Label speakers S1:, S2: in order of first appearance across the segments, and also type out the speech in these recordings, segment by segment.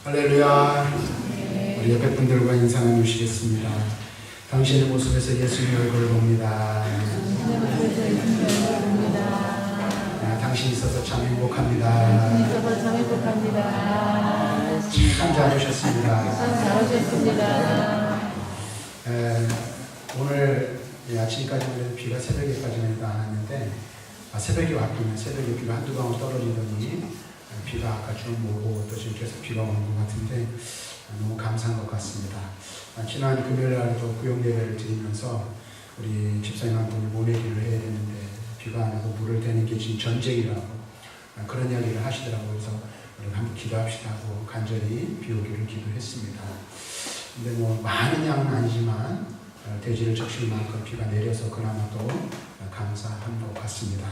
S1: 할렐루야. 우리 옆에 분들과 인사 나누시겠습니다. 당신의 모습에서 예수님의 얼굴을 봅니다. 당신이 있어서 참 행복합니다. 참 잘하셨습니다. 오늘 아침까지는 비가 새벽에까지는 안 왔는데 새벽에 왔더니 새벽에 비가 한두 방울 떨어지더니 비가 아까 좀 오고 또 지금 계속 비가 오는 것 같은데 너무 감사한 것 같습니다. 지난 금요일 날도 구역 예배를 드리면서 우리 집사님한 분이 모내기를 해야 되는데 비가 안 오고 물을 대는 게 지금 전쟁이라고 그런 이야기를 하시더라고요. 그래서 우리 한번 기도합시다 하고 간절히 비 오기를 기도했습니다. 근데 뭐 많은 양은 아니지만 대지를 적실 만큼 비가 내려서 그나마도 감사한 것 같습니다.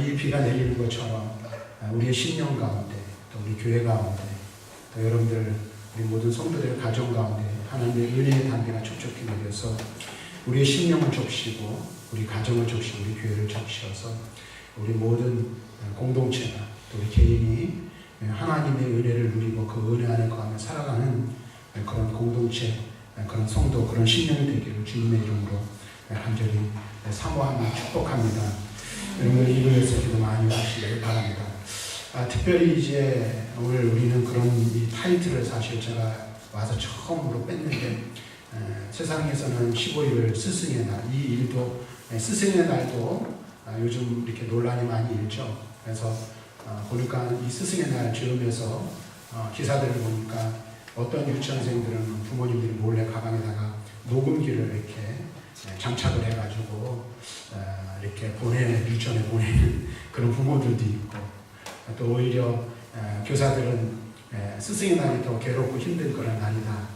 S1: 이 비가 내리는 것처럼 우리의 신령 가운데 또 우리 교회 가운데 또 여러분들 우리 모든 성도들의 가정 가운데 하나님의 은혜의 단계가 촉촉히 내려서 우리의 신령을 적시고 우리 가정을 적시고 우리 교회를 적시어서 우리 모든 공동체가 또 우리 개인이 하나님의 은혜를 누리고 그 은혜 안에 거하며 살아가는 그런 공동체, 그런 성도, 그런 신령이 되기를 주님의 이름으로 간절히 사모하며 축복합니다. 여러분들 이곳에서 기도 많이 하시길 바랍니다. 특별히 이제 오늘 우리는 그런 이 타이틀을 사실 제가 와서 처음으로 뺐는데 세상에서는 15일을 스승의 날, 이 일도 스승의 날도 요즘 이렇게 논란이 많이 일죠. 그래서 보니까 이 스승의 날 즈음에서 기사들을 보니까 어떤 유치원생들은 부모님들이 몰래 가방에다가 녹음기를 이렇게 장착을 해가지고 이렇게 유치원에 보내는 그런 부모들도 있고 또 오히려 교사들은 스승의 날이 더 괴롭고 힘든 그런 날이다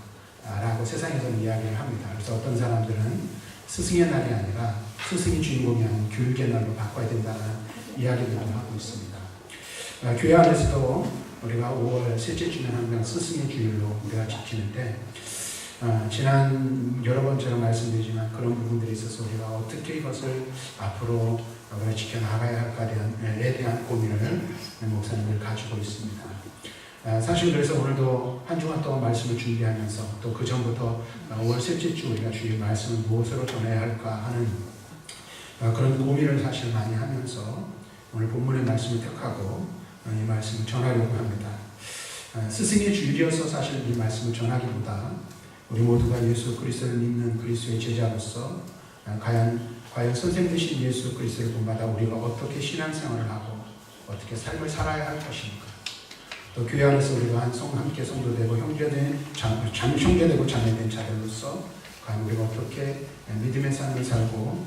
S1: 라고 세상에서는 이야기를 합니다. 그래서 어떤 사람들은 스승의 날이 아니라 스승이 주인공이 아닌 교육의 날로 바꿔야 된다는 이야기들도 하고 있습니다. 교회 안에서도 우리가 5월 셋째 주는 항상 스승의 주일로 우리가 지키는데 지난 여러 번 제가 말씀드리지만 그런 부분들이 있어서 우리가 어떻게 이것을 앞으로 우리가 지켜나가야 할까에 대한 고민을 목사님들 가지고 있습니다. 사실 그래서 오늘도 한 주간 동안 말씀을 준비하면서 또 그 전부터 5월 셋째 주 우리가 주일 말씀을 무엇으로 전해야 할까 하는 그런 고민을 사실 많이 하면서 오늘 본문의 말씀을 택하고 이 말씀을 전하려고 합니다. 스승의 주일이어서 사실 이 말씀을 전하기보다 우리 모두가 예수 그리스도를 믿는 그리스도의 제자로서 과연 선생 되신 예수 그리스도를 본받아 우리가 어떻게 신앙생활을 하고 어떻게 삶을 살아야 할 것인가, 또 교회 안에서 우리가 함께 성도되고 형제되고 자매된 자들로서 과연 우리가 어떻게 믿음의 삶을 살고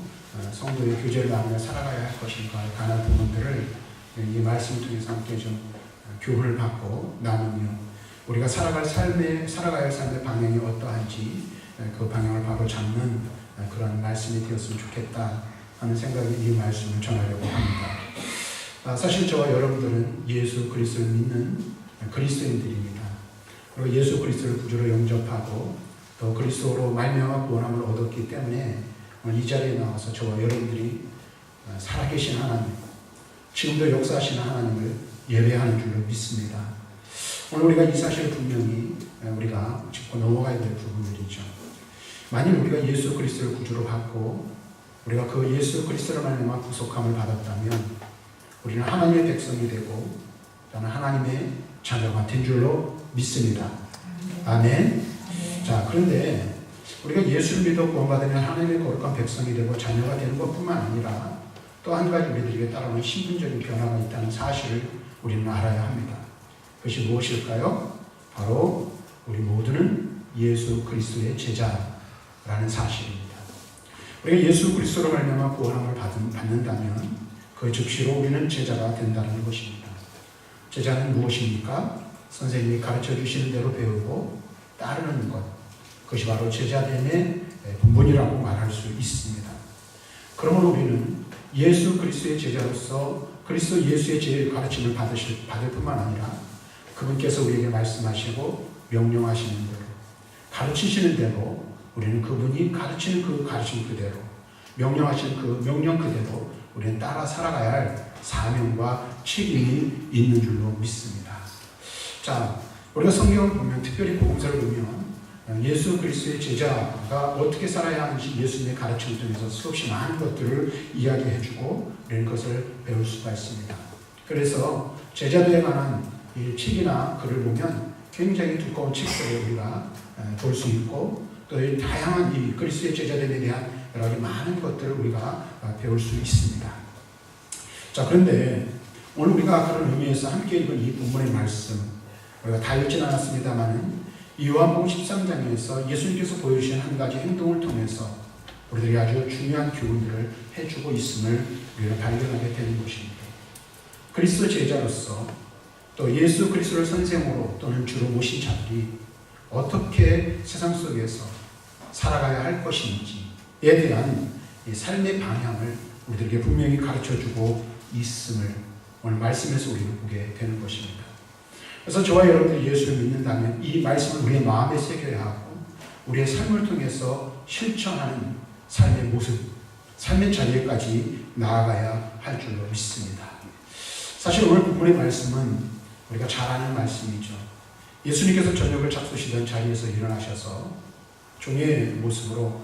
S1: 성도의 교제를 나누며 살아가야 할 것인가에 관한 부분들을 이 말씀을 통해서 함께 좀 교훈을 받고 나누며 우리가 살아가야 할 삶의 방향이 어떠한지 그 방향을 바로 잡는 그런 말씀이 되었으면 좋겠다 하는 생각이 이 말씀을 전하려고 합니다. 사실 저와 여러분들은 예수 그리스도를 믿는 그리스도인들입니다. 그리고 예수 그리스도를 구주로 영접하고 또 그리스도로 말미암아 구원함을 얻었기 때문에 오늘 이 자리에 나와서 저와 여러분들이 살아계신 하나님, 지금도 역사하시는 하나님을 예배하는 줄로 믿습니다. 오늘 우리가 이 사실을 분명히 우리가 짚고 넘어가야 될 부분들이죠. 만일 우리가 예수 그리스도를 구주로 받고 우리가 그 예수 그리스도를 말미암아 구속함을 받았다면 우리는 하나님의 백성이 되고 저는 하나님의 자녀가 된 줄로 믿습니다. 아멘. 자, 그런데 우리가 예수를 믿어 구원받으면 하나님의 거룩한 백성이 되고 자녀가 되는 것뿐만 아니라 또 한 가지 우리들에게 따라오는 신분적인 변화가 있다는 사실을 우리는 알아야 합니다. 그것이 무엇일까요? 바로 우리 모두는 예수 그리스도의 제자라는 사실입니다. 우리가 예수 그리스도로 말미암아 구원함을 받는다면 그 즉시로 우리는 제자가 된다는 것입니다. 제자는 무엇입니까? 선생님이 가르쳐 주시는 대로 배우고 따르는 것, 그것이 바로 제자됨의 본분이라고 말할 수 있습니다. 그러므로 우리는 예수 그리스도의 제자로서 그리스도 예수의 가르침을 받을 뿐만 아니라 그분께서 우리에게 말씀하시고 명령하시는 대로 가르치시는 대로 우리는 그분이 가르치는 그 가르침 그대로 명령하시는 그 명령 그대로 우리는 따라 살아가야 할 사명과 책임이 있는 줄로 믿습니다. 자, 우리가 성경을 보면, 특별히 복음서를 보면 예수 그리스도의 제자가 어떻게 살아야 하는지 예수님의 가르침을 통해서 수없이 많은 것들을 이야기해주고 이런 것을 배울 수가 있습니다. 그래서 제자들에 관한 이 책이나 글을 보면 굉장히 두꺼운 책들을 우리가 볼 수 있고, 또 이 다양한 이 그리스도의 제자들에 대한 여러 가지 많은 것들을 우리가 배울 수 있습니다. 자, 그런데 오늘 우리가 그런 의미에서 함께 읽은 이 본문의 말씀, 우리가 다 읽진 않았습니다만은 이 요한복음 13장에서 예수님께서 보여주신 한 가지 행동을 통해서 우리들이 아주 중요한 교훈들을 해주고 있음을 우리가 발견하게 되는 것입니다. 그리스도 제자로서 또 예수 그리스도를 선생으로 또는 주로 모신 자들이 어떻게 세상 속에서 살아가야 할 것인지에 대한 이 삶의 방향을 우리들에게 분명히 가르쳐주고 있음을 오늘 말씀에서 우리는 보게 되는 것입니다. 그래서 저와 여러분들이 예수를 믿는다면 이 말씀을 우리의 마음에 새겨야 하고 우리의 삶을 통해서 실천하는 삶의 모습, 삶의 자리에까지 나아가야 할 줄로 믿습니다. 사실 오늘 본문의 말씀은 우리가 잘 아는 말씀이죠. 예수님께서 저녁을 잡수시던 자리에서 일어나셔서 종의 모습으로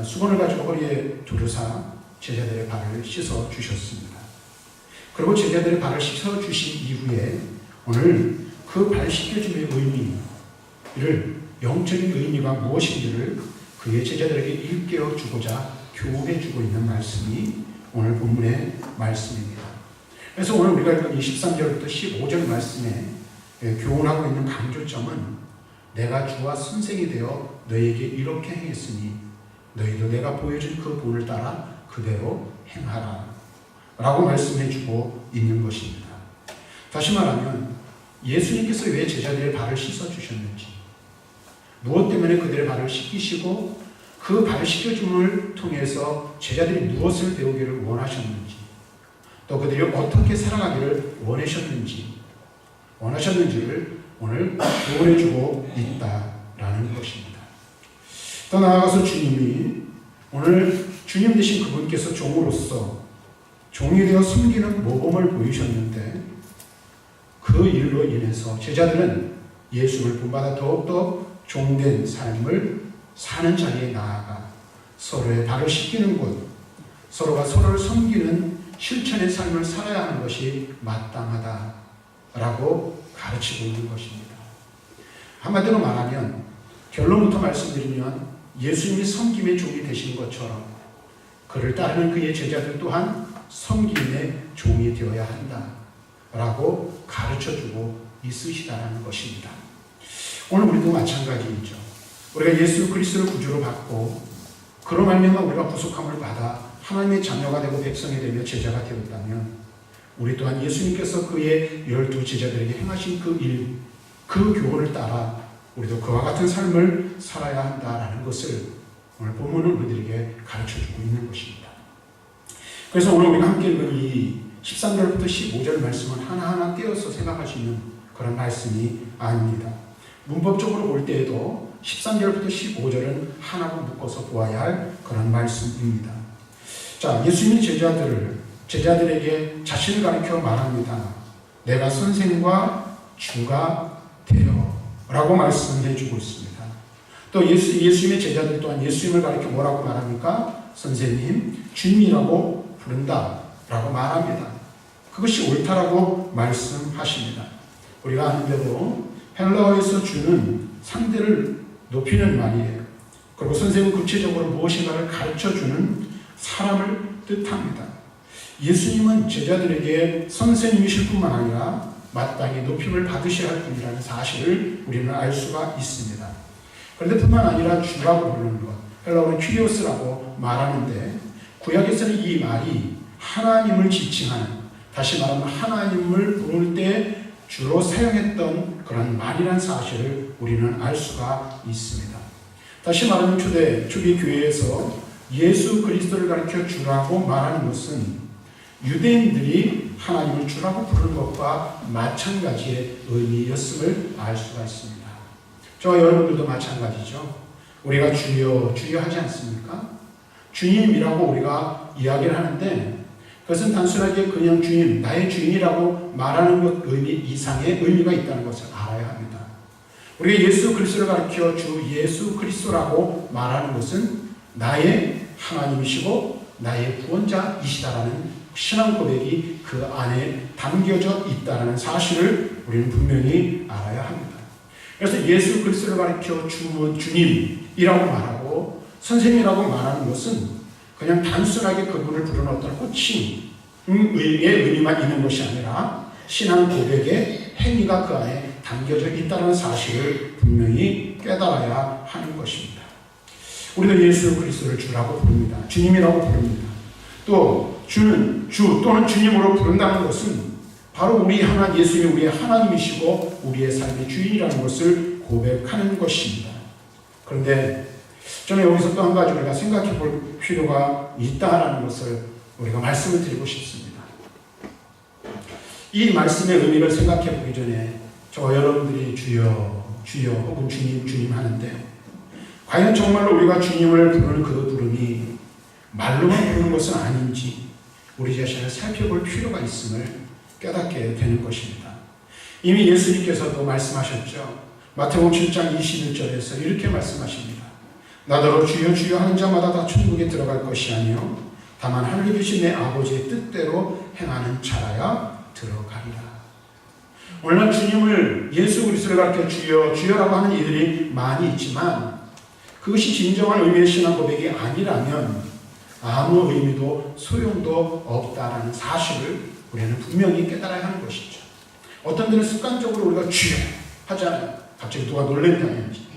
S1: 수건을 가지고 허리에 두르사 제자들의 발을 씻어 주셨습니다. 그리고 제자들의 발을 씻어 주신 이후에 오늘 그 발 씻겨줌의 의미를, 영적인 의미가 무엇인지를 그의 제자들에게 일깨워 주고자 교훈해 주고 있는 말씀이 오늘 본문의 말씀입니다. 그래서 오늘 우리가 읽은 13절부터 15절 말씀에 교훈하고 있는 강조점은 내가 주와 선생이 되어 너에게 이렇게 행했으니 너희도 내가 보여준 그 본을 따라 그대로 행하라 라고 말씀해 주고 있는 것입니다. 다시 말하면 예수님께서 왜 제자들의 발을 씻어 주셨는지, 무엇 때문에 그들의 발을 씻기시고 그 발 씻겨줌을 통해서 제자들이 무엇을 배우기를 원하셨는지, 또 그들이 어떻게 살아가기를 원하셨는지를 오늘 교훈해 주고 있다라는 것입니다. 더 나아가서 주님이 오늘 주님 되신 그분께서 종으로서 종이 되어 섬기는 모범을 보이셨는데 그 일로 인해서 제자들은 예수를 본받아 더욱더 종된 삶을 사는 자리에 나아가 서로의 발을 씻기는 곳, 서로가 서로를 섬기는 실천의 삶을 살아야 하는 것이 마땅하다라고 가르치고 있는 것입니다. 한마디로 말하면, 결론부터 말씀드리면 예수님이 섬김의 종이 되신 것처럼 그를 따르는 그의 제자들 또한 섬김의 종이 되어야 한다라고 가르쳐주고 있으시다라는 것입니다. 오늘 우리도 마찬가지이죠. 우리가 예수 그리스도를 구주로 받고 그로 말미암아 우리가 구속함을 받아 하나님의 자녀가 되고 백성이 되며 제자가 되었다면 우리 또한 예수님께서 그의 12 제자들에게 행하신 그 일, 그 교훈을 따라 우리도 그와 같은 삶을 살아야 한다라는 것을 오늘 본문은 우리들에게 가르쳐주고 있는 것입니다. 그래서 오늘 우리가 함께 읽은 이 13절부터 15절 말씀은 하나하나 떼어서 생각할 수 있는 그런 말씀이 아닙니다. 문법적으로 볼 때에도 13절부터 15절은 하나로 묶어서 보아야 할 그런 말씀입니다. 자, 예수님이 제자들에게 자신을 가리켜 말합니다. 내가 선생과 주가 되어 라고 말씀해 주고 있습니다. 또 예수님의 제자들 또한 예수님을 가리켜 뭐라고 말합니까? 선생님, 주님이라고 부른다 라고 말합니다. 그것이 옳다라고 말씀하십니다. 우리가 아는 대로 헬라어에서 주는 상대를 높이는 말이에요. 그리고 선생은 구체적으로 무엇인가를 가르쳐주는 사람을 뜻합니다. 예수님은 제자들에게 선생님이실 뿐만 아니라 마땅히 높임을 받으셔야 할 분이라는 사실을 우리는 알 수가 있습니다. 그런데 뿐만 아니라 주라고 부르는 것, 헬라어는 큐리오스라고 말하는데 구약에서는 이 말이 하나님을 지칭하는, 다시 말하면 하나님을 부를 때 주로 사용했던 그런 말이라는 사실을 우리는 알 수가 있습니다. 다시 말하면 초기 교회에서 예수 그리스도를 가리켜 주라고 말하는 것은 유대인들이 하나님을 주라고 부르는 것과 마찬가지의 의미였음을 알 수가 있습니다. 저와 여러분들도 마찬가지죠. 우리가 주여 주여 하지 않습니까? 주님이라고 우리가 이야기를 하는데 그것은 단순하게 그냥 주님, 나의 주인이라고 말하는 것 의미 이상의 의미가 있다는 것을 알아야 합니다. 우리가 예수 그리스도를 가리켜 주 예수 그리스도라고 말하는 것은 나의 하나님이시고 나의 구원자이시다라는 신앙 고백이 그 안에 담겨져 있다는 사실을 우리는 분명히 알아야 합니다. 그래서 예수 그리스도를 가리켜 주님이라고 말하고 선생님이라고 말하는 것은 그냥 단순하게 그분을 부르는 어떤 호칭의 의미만 있는 것이 아니라 신앙 고백의 행위가 그 안에 담겨져 있다는 사실을 분명히 깨달아야 하는 것입니다. 우리도 예수 그리스도를 주라고 부릅니다. 주님이라고 부릅니다. 또 주는 주 또는 주님으로 부른다는 것은 바로 우리 예수님이 우리의 하나님이시고 우리의 삶의 주인이라는 것을 고백하는 것입니다. 그런데 저는 여기서 또 한 가지 우리가 생각해 볼 필요가 있다라는 것을 우리가 말씀을 드리고 싶습니다. 이 말씀의 의미를 생각해 보기 전에 저 여러분들이 주여 주여 혹은 주님 주님 하는데 과연 정말로 우리가 주님을 부르는 그 부름이 말로만 부르는 것은 아닌지 우리 자신을 살펴볼 필요가 있음을 깨닫게 되는 것입니다. 이미 예수님께서도 말씀하셨죠. 마태복음 7장 21절에서 이렇게 말씀하십니다. 나더러 주여 주여 하는 자마다 다 천국에 들어갈 것이 아니요 다만 하늘에 계신 내 아버지의 뜻대로 행하는 자라야 들어가리라. 오늘날 주님을 예수 그리스도를 가르쳐 주여 주여라고 하는 이들이 많이 있지만 그것이 진정한 의미의 신앙 고백이 아니라면 아무 의미도 소용도 없다라는 사실을 우리는 분명히 깨달아야 하는 것이죠. 어떤 데는 습관적으로 우리가 주여 하잖아요. 갑자기 누가 놀랜다든지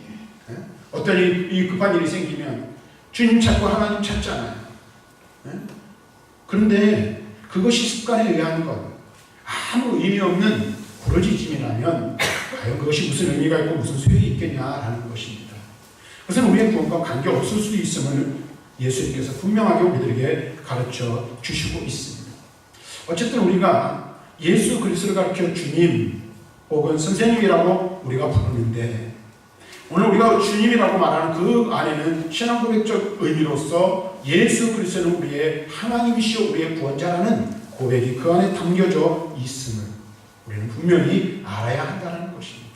S1: 어떤 이 급한 일이 생기면 주님 찾고 하나님 찾잖아요. 그런데 그것이 습관에 의한 것, 아무 의미 없는 부르짖음이라면 과연 그것이 무슨 의미가 있고 무슨 소용이 있겠냐라는 것입니다. 그것은 우리의 구원과 관계없을 수 있음을 예수님께서 분명하게 우리들에게 가르쳐 주시고 있습니다. 어쨌든 우리가 예수 그리스도를 가르쳐 주님 혹은 선생님이라고 우리가 부르는데 오늘 우리가 주님이라고 말하는 그 안에는 신앙 고백적 의미로서 예수 그리스도는 우리의 하나님이시오 우리의 구원자라는 고백이 그 안에 담겨져 있음을 우리는 분명히 알아야 한다는 것입니다.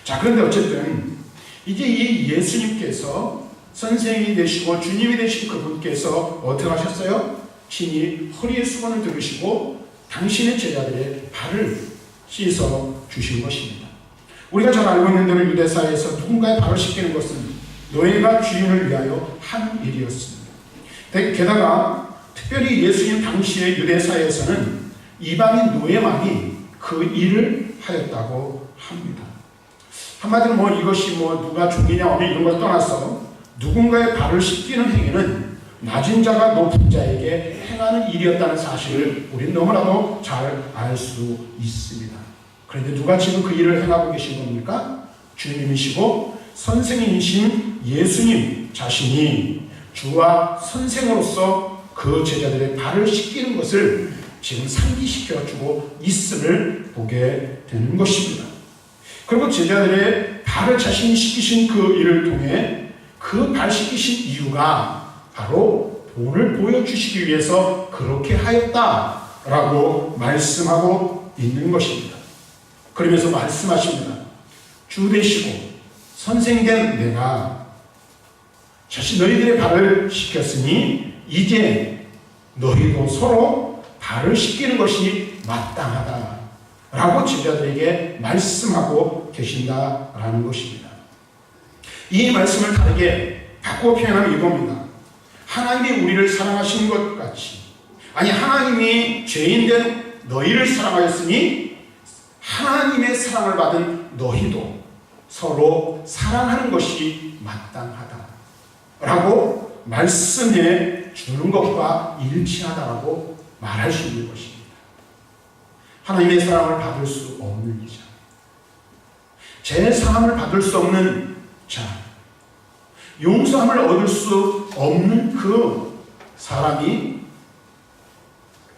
S1: 자, 그런데 어쨌든 이제 이 예수님께서 선생님이 되시고 주님이 되신 그분께서 어떻게 하셨어요? 친히 허리에 수건을 들으시고 당신의 제자들의 발을 씻어 주신 것입니다. 우리가 잘 알고 있는 대로 유대사회에서 누군가의 발을 씻기는 것은 노예가 주인을 위하여 한 일이었습니다. 게다가 특별히 예수님 당시의 유대사회에서는 이방인 노예만이 그 일을 하였다고 합니다. 한마디로 이것이 누가 종이냐 어느 이런 걸 떠나서 누군가의 발을 씻기는 행위는 낮은 자가 높은 자에게 행하는 일이었다는 사실을 우리는 너무나도 잘 알 수 있습니다. 그런데 누가 지금 그 일을 행하고 계신 겁니까? 주님이시고 선생님이신 예수님 자신이 주와 선생으로서 그 제자들의 발을 씻기는 것을 지금 상기시켜주고 있음을 보게 되는 것입니다. 그리고 제자들의 발을 자신이 씻기신 그 일을 통해 그 발 씻기신 이유가 바로 본을 보여주시기 위해서 그렇게 하였다라고 말씀하고 있는 것입니다. 그러면서 말씀하십니다. 주 되시고 선생된 내가 너희들의 발을 씻겼으니 이제 너희도 서로 발을 씻기는 것이 마땅하다라고 제자들에게 말씀하고 계신다라는 것입니다. 이 말씀을 다르게 바꾸어 표현하면 이겁니다. 하나님이 우리를 사랑하신 것 같이 하나님이 죄인된 너희를 사랑하였으니 하나님의 사랑을 받은 너희도 서로 사랑하는 것이 마땅하다라고 말씀해 주는 것과 일치하다라고 말할 수 있는 것입니다. 하나님의 사랑을 받을 수 없는 자, 제 사랑을 받을 수 없는 자, 용서함을 얻을 수 없는 그 사람이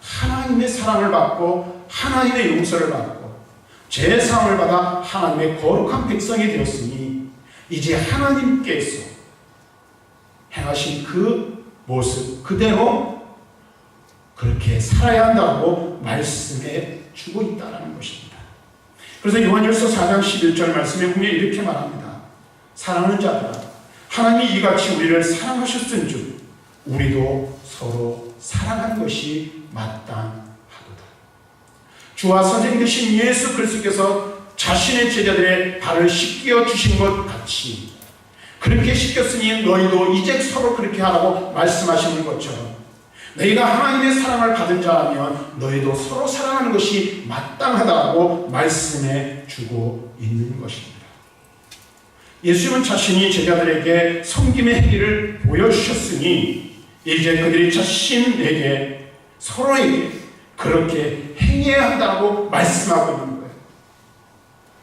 S1: 하나님의 사랑을 받고 하나님의 용서를 받고 제 사랑을 받아 하나님의 거룩한 백성이 되었으니 이제 하나님께서 행하신 그 모습 그대로 그렇게 살아야 한다고 말씀해 주고 있다는 것입니다. 그래서 요한일서 4장 11절 말씀에 보면 이렇게 말합니다. 사랑하는 자들아, 하나님이 이같이 우리를 사랑하셨은즉 우리도 서로 사랑하는 것이 마땅하도다. 주와 선생 되신 예수 그리스도께서 자신의 제자들의 발을 씻겨 주신 것 같이 그렇게 씻겼으니 너희도 이제 서로 그렇게 하라고 말씀하시는 것처럼 너희가 하나님의 사랑을 받은 자라면 너희도 서로 사랑하는 것이 마땅하다고 말씀해 주고 있는 것입니다. 예수님은 자신이 제자들에게 섬김의 행위를 보여주셨으니 이제 그들이 자신에게 서로에게 그렇게 행해야 한다고 말씀하고 있는 거예요.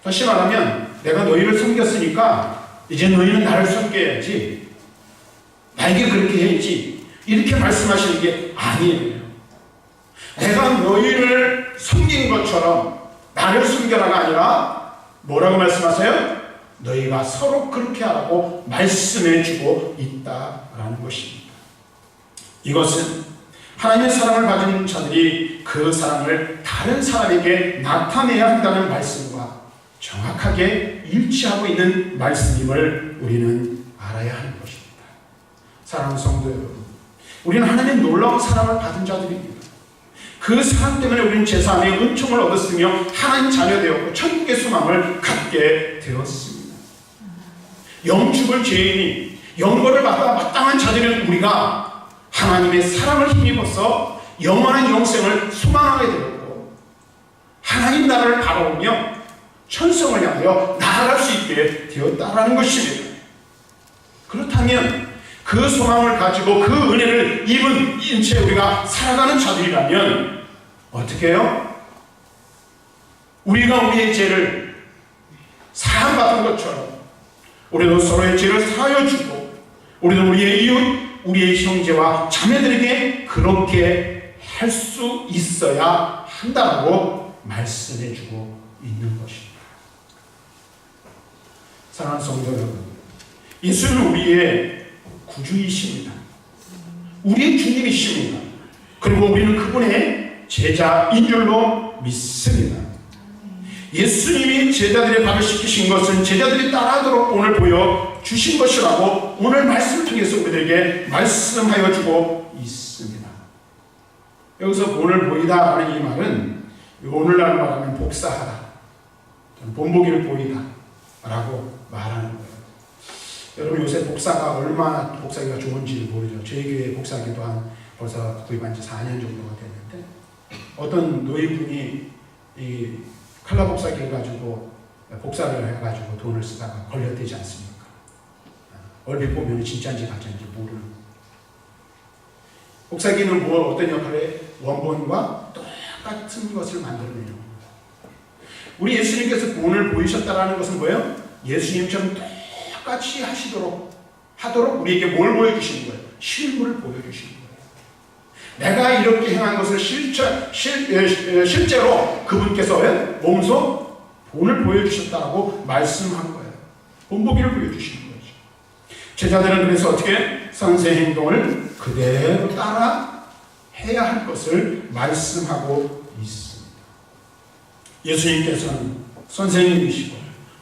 S1: 다시 말하면 내가 너희를 섬겼으니까 이제 너희는 나를 섬겨야지, 나에게 그렇게 해야지, 이렇게 말씀하시는 게 아니에요. 내가 너희를 섬긴 것처럼 나를 섬겨라가 아니라 뭐라고 말씀하세요? 너희가 서로 그렇게 하라고 말씀해 주고 있다라는 것입니다. 이것은 하나님의 사랑을 받은 자들이 그 사랑을 다른 사람에게 나타내야 한다는 말씀과 정확하게 일치하고 있는 말씀임을 우리는 알아야 하는 것입니다. 사랑하는 성도 여러분, 우리는 하나님의 놀라운 사랑을 받은 자들입니다. 그 사랑 때문에 우리는 제사 안에 은총을 얻었으며 하나님 자녀 되었고 천국의 소망을 갖게 되었습니다. 영죽을 죄인이 영벌을 받아 마땅한 자들은 우리가 하나님의 사랑을 힘입어서 영원한 영생을 소망하게 되었고 하나님 나라를 바라보며 천성을 향하여 나아갈 수 있게 되었다라는 것입니다. 그렇다면 그 소망을 가지고 그 은혜를 입은 인체 우리가 살아가는 자들이라면 어떻게 해요? 우리가 우리의 죄를 사함받은 것처럼 우리도 서로의 죄를 사하여주고 우리도 우리의 이웃, 우리의 형제와 자매들에게 그렇게 할 수 있어야 한다고 말씀해주고 있는 것입니다. 사랑하는 성도 여러분, 예수는 우리의 구주이십니다. 우리의 주님이십니다. 그리고 우리는 그분의 제자인 줄로 믿습니다. 예수님이 제자들의 발을 씻기신 것은 제자들이 따라하도록 오늘 보여주신 것이라고 오늘 말씀을 통해서 우리들에게 말씀하여 주고 있습니다. 여기서 본을 보이다 하는 이 말은 오늘날 말하면 복사하다, 본보기를 보이다 라고 말하는 거예요. 여러분 요새 복사가 얼마나 복사기가 좋은지 모르죠. 저희 교회 복사기도 벌써 구입한 지 4년 정도가 됐는데 어떤 노인분이 이 칼라 복사기를 가지고 복사를 해가지고 돈을 쓰다가 걸렸대지 않습니까? 얼핏 보면 진짜인지 가짜인지 모르는. 복사기는 어떤 역할에 원본과 똑같은 것을 만들어내는 겁니다. 우리 예수님께서 본을 보이셨다라는 것은 뭐예요? 예수님처럼 똑같이 하도록 우리에게 뭘 보여주시는 거예요? 실물을 보여주시는 거예요. 내가 이렇게 행한 것을 실제로 그분께서 몸소 본을 보여주셨다고 말씀한 거예요. 본보기를 보여주시는 거죠. 제자들은 그래서 어떻게 선생 행동을 그대로 따라 해야 할 것을 말씀하고 있습니다. 예수님께서는 선생님이시고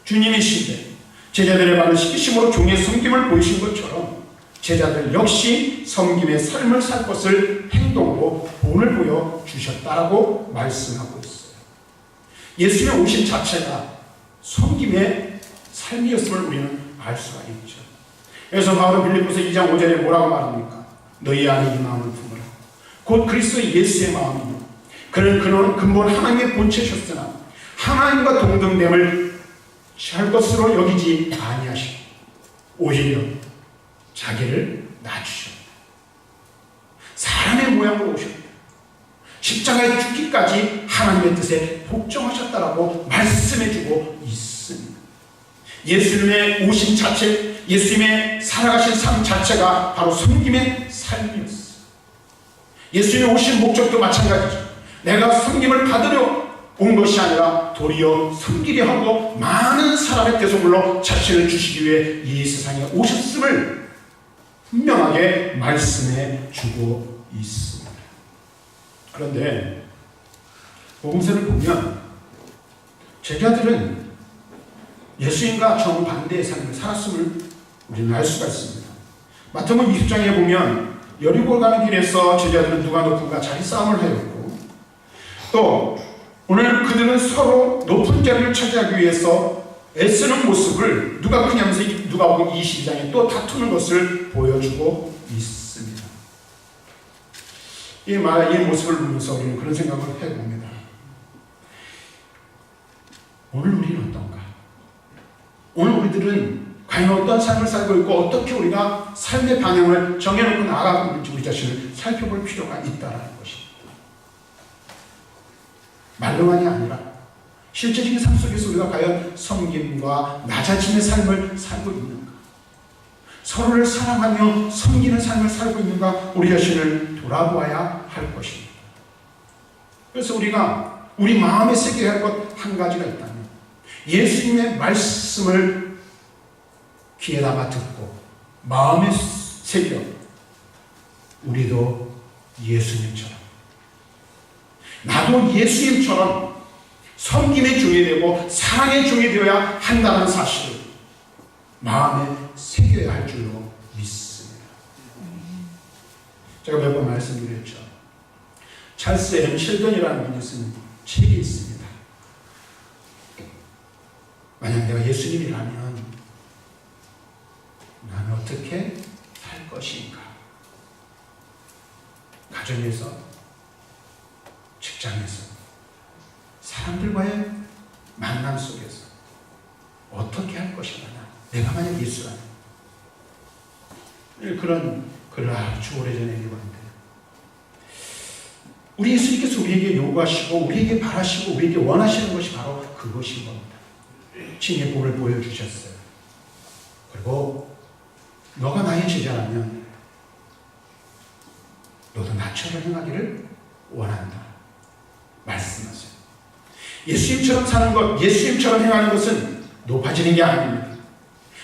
S1: 주님이신데 제자들의 발을 씻기심으로 종의 섬김을 보이신 것처럼 제자들 역시 섬김의 삶을 살 것을 행동으로 본을 보여주셨다라고 말씀하고 있어요. 예수님의 오신 자체가 섬김의 삶이었음을 우리는 알 수가 있죠. 그래서 바울은 빌립보서 2장 5절에 뭐라고 말합니까? 너희 안에 이 마음을 품으라. 곧 그리스도 예수의 마음이며 그는 근본 하나님의 본체셨으나 하나님과 동등됨을 할 것으로 여기지 아니하시고 오히려 자기를 낮추셨다. 사람의 모양으로 오셨다. 십자가에 죽기까지 하나님의 뜻에 복종하셨다라고 말씀해주고 있습니다. 예수님의 오신 자체, 예수님의 살아가신 삶 자체가 바로 섬김의 삶이었어요. 예수님의 오신 목적도 마찬가지죠. 내가 섬김을 받으려 온 것이 아니라 도리어 섬기려 하고 많은 사람의 대속물로 자신을 주시기 위해 이 세상에 오셨음을 분명하게 말씀해 주고 있습니다. 그런데 복음서를 보면 제자들은 예수님과 정반대의 삶을 살았음을 우리는 알 수가 있습니다. 마태복음 20장에 보면 여리고를 가는 길에서 제자들은 누가 높은가 자리 싸움을 하였고, 또 오늘 그들은 서로 높은 자리를 차지하기 위해서 애쓰는 모습을 누가 크냐면서 누가복음 22장에 또 다투는 것을 보여주고 있습니다. 이 모습을 보면서 우리는 그런 생각을 해봅니다. 오늘 우리는 어떤가? 오늘 우리들은 과연 어떤 삶을 살고 있고 어떻게 우리가 삶의 방향을 정해놓고 나아가고 있는지 우리 자신을 살펴볼 필요가 있다는 것입니다. 말로만이 아니라 실제적인 삶 속에서 우리가 과연 섬김과 낮아짐의 삶을 살고 있는가? 서로를 사랑하며 섬기는 삶을 살고 있는가? 우리 자신을 돌아보아야 할 것입니다. 그래서 우리가 우리 마음에 새겨야 할 것 한 가지가 있다면 예수님의 말씀을 귀에 담아 듣고 마음에 새겨 우리도 예수님처럼, 나도 예수님처럼 섬김의 종이 되고 사랑의 종이 되어야 한다는 사실을 마음에 새겨야 할 줄로 믿습니다. 제가 몇 번 말씀드렸죠. 찰스 M. 실던이라는 분이 쓴 책이 있습니다. 만약 내가 예수님이라면 나는 어떻게 살 것인가? 가정에서, 직장에서, 사람들과의 만남 속에서 어떻게 할 것인가? 내가 만약 예수라면. 그런 글을 아주 오래전에 읽었는데, 우리 예수님께서 우리에게 요구하시고 우리에게 바라시고 우리에게 원하시는 것이 바로 그것인 겁니다. 친히 복을 보여주셨어요. 그리고 너가 나의 제자라면 너도 나처럼 행하기를 원한다 말씀하세요. 예수님처럼 사는 것, 예수님처럼 행하는 것은 높아지는 게 아닙니다.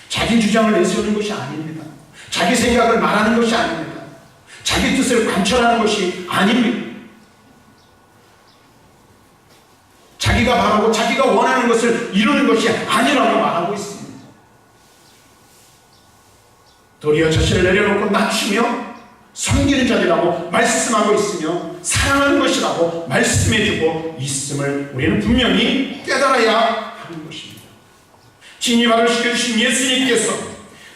S1: 자기 주장을 내세우는 것이 아닙니다. 자기 생각을 말하는 것이 아닙니다. 자기 뜻을 관철하는 것이 아닙니다. 자기가 바라고 자기가 원하는 것을 이루는 것이 아니라고 말하고 있습니다. 도리어 자신을 내려놓고 낮추며 섬기는 자리라고 말씀하고 있으며 사랑하는 것이라고 말씀해주고 있음을 우리는 분명히 깨달아야 하는 것입니다. 진리 말을 시켜주신 예수님께서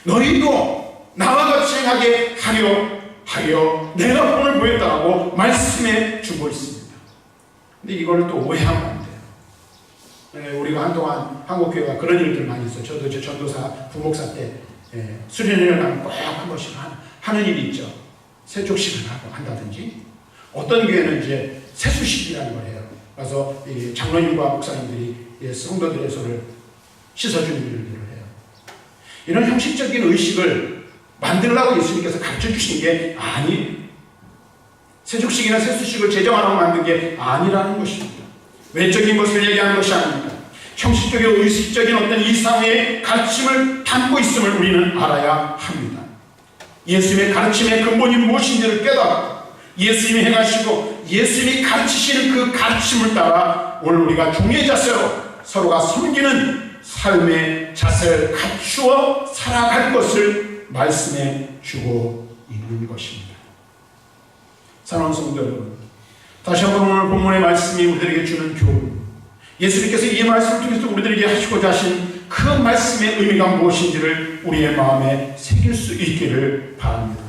S1: 너희도 나와 같이 행하게 하여 내가 본을 보였다라고 말씀해 주고 있습니다. 근데 이걸 또 오해하면 안 돼요. 우리가 한동안 한국교회가 그런 일들 많이 있어요. 저도 제 전도사, 부목사 때 수련회를 하면 꼭 한 번씩 하는 일이 있죠. 세족식을 하고 한다든지, 어떤 교회는 이제 세수식이라는 걸 해요. 그래서 장로님과 목사님들이 성도들의 손을 씻어주는 일들을 해요. 이런 형식적인 의식을 만들라고 예수님께서 가르쳐 주신 게 아니에요. 세족식이나 세수식을 제정하라고 만든 게 아니라는 것입니다. 외적인 것을 얘기하는 것이 아닙니다. 형식적이고 의식적인 어떤 이상의 가르침을 담고 있음을 우리는 알아야 합니다. 예수님의 가르침의 근본이 무엇인지를 깨닫고 예수님이 행하시고 예수님이 가르치시는 그 가르침을 따라 오늘 우리가 종의 자세로 서로가 섬기는 삶의 자세를 갖추어 살아갈 것을 말씀해 주고 있는 것입니다. 사랑하는 성도 여러분, 다시 한번 오늘 본문의 말씀이 우리들에게 주는 교훈, 예수님께서 이 말씀을 통해서 우리들에게 하시고자 하신 그 말씀의 의미가 무엇인지를 우리의 마음에 새길 수 있기를 바랍니다.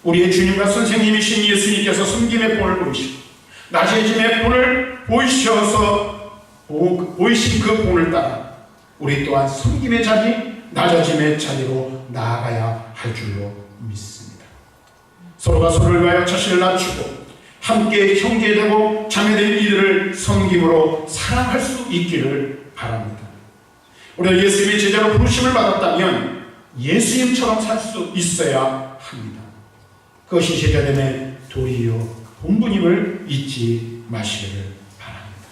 S1: 우리의 주님과 선생님이신 예수님께서 섬김의 본을 보이시고 낮아짐의 본을 보이신 그 본을 따라 우리 또한 섬김의 자리, 낮아짐의 자리로 나아가야 할 줄로 믿습니다. 서로가 서로를 위하여 자신을 낮추고 함께 형제되고 자매된 이들을 섬김으로 사랑할 수 있기를 바랍니다. 우리가 예수님의 제자로 부르심을 받았다면 예수님처럼 살 수 있어야 합니다. 그것이 제자됨의 도리요 본분임을 잊지 마시기를 바랍니다.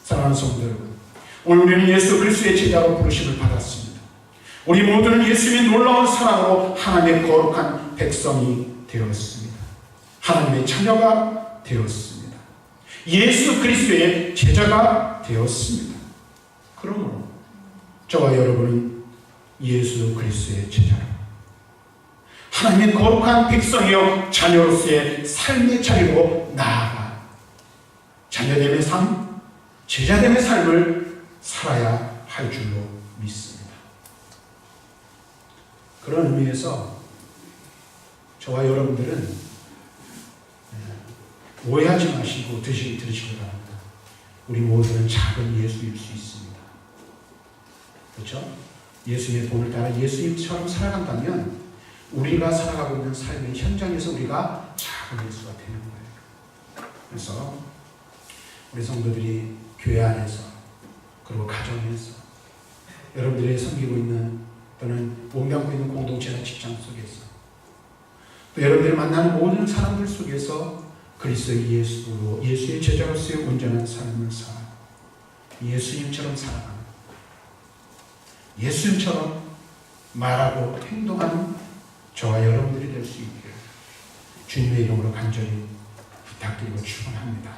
S1: 사랑하는 성도 여러분, 오늘 우리는 예수 그리스도의 제자로 부르심을 받았습니다. 우리 모두는 예수님의 놀라운 사랑으로 하나님의 거룩한 백성이 되었습니다. 하나님의 자녀가 되었습니다. 예수 그리스도의 제자가 되었습니다. 그러므로 저와 여러분은 예수 그리스도의 제자로 하나님의 거룩한 백성이요 자녀로서의 삶의 자리로 나아가 자녀됨의 삶, 제자됨의 삶을 살아야 할 줄로 믿습니다. 그런 의미에서 저와 여러분들은 오해하지 마시고 들으시기 바랍니다. 우리 모두는 작은 예수일 수 있습니다. 그렇죠? 예수님의 본을 따라 예수님처럼 살아간다면 우리가 살아가고 있는 삶의 현장에서 우리가 작은 예수가 되는 거예요. 그래서 우리 성도들이 교회 안에서 그리고 가정에서 여러분들이 섬기고 있는 또는 몸담고 있는 공동체나 직장 속에서 또 여러분들이 만나는 모든 사람들 속에서 그리스도의 예수의 제자로서의 온전한 삶을 살아 예수님처럼 살아가는 예수님처럼 말하고 행동하는 저와 여러분들이 될 수 있기를 주님의 이름으로 간절히 부탁드리고 축원합니다.